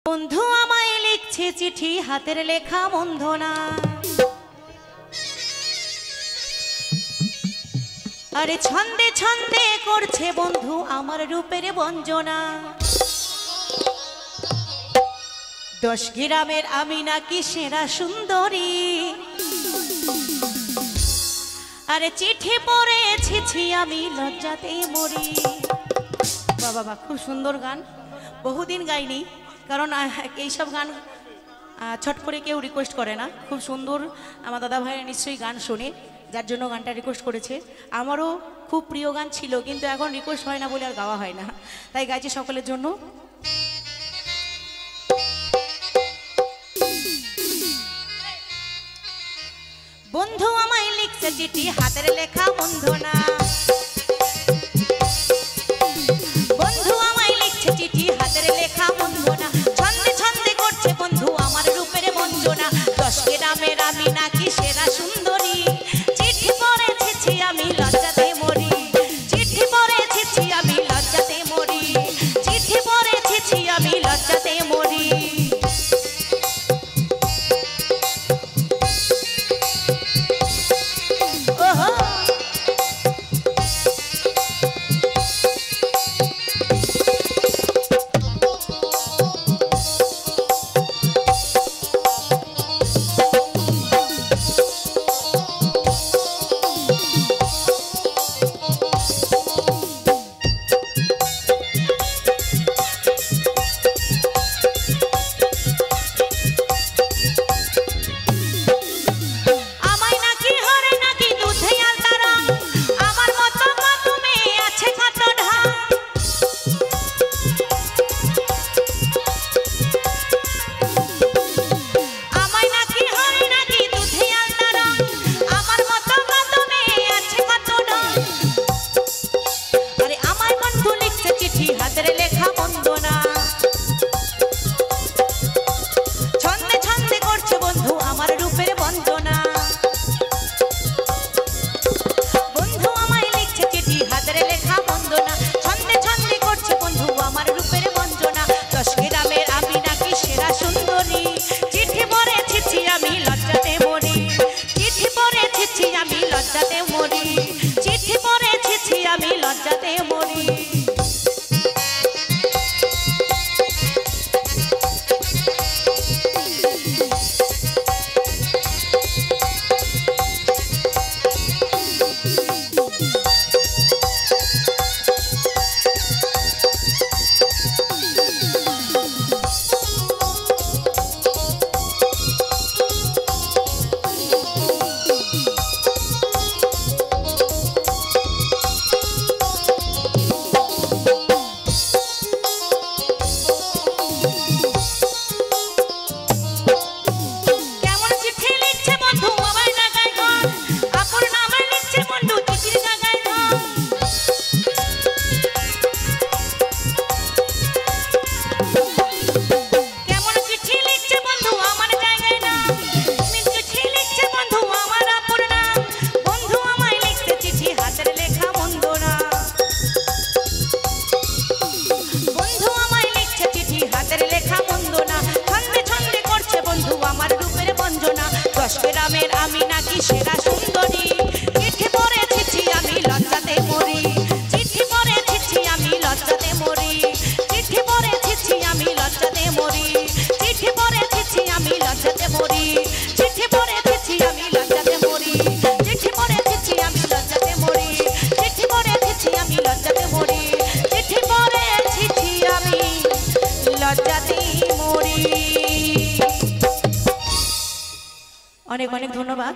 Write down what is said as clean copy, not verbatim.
বন্ধু আমায় লিখছে চিঠি, হাতের লেখা বন্ধ না। আরে ছন্দে ছন্দে করছে বন্ধু আমার রূপের বঞ্জনা। 10 গ্রামের আমি নাকি সেরা সুন্দরী। আরে চিঠি পড়েছি আমি লজ্জাতে মরি। বাবা বাবা, খুব সুন্দর গান, বহুদিন গাইনি, কারণ এইসব গান ছট করে কেউ রিকোয়েস্ট করে না। খুব সুন্দর, আমার দাদা ভাইরা নিশ্চয়ই গান শোনে, যার জন্য গানটা রিকোয়েস্ট করেছে। আমারও খুব প্রিয় গান ছিল, কিন্তু এখন রিকোয়েস্ট হয় না বলে আর গাওয়া হয় না, তাই গাইছি সকলের জন্য। বন্ধু আমায় লিখছে চিঠি, হাতের লেখা বন্ধ না। বন্ধু আমায় লিখছে চিঠি, হাতের লেখা বন্ধ না। ছন্দে ছন্দে করছে বন্ধু আমার রূপের বঞ্জনা। 10 গ্রামের আমি নাকি সেরা সুন্দরী। চিঠি পড়েছি আমি লজ্জাতে মরি। চিঠি পড়েছি আমি লজ্জাতে মরি। চিঠি পড়েছি আমি লজ্জাতে মরি। গ্রামের আমি নাকি সেরা সুন্দরী। চিঠি পড়েছি আমি লজ্জাতে মরি। চিঠি পড়েছি আমি লজ্জাতে মরি। চিঠি পড়েছি আমি লজ্জাতে মরি। চিঠি পড়েছি আমি লজ্জাতে মরি। চিঠি পড়েছি আমি লজ্জাতে মরি। চিঠি পড়েছি আমি লজ্জাতে মরি। চিঠি পড়েছি আমি লজ্জাতে মরি। চিঠি পড়েছি আমি লজ্জাতে মরি। অনেক অনেক ধন্যবাদ।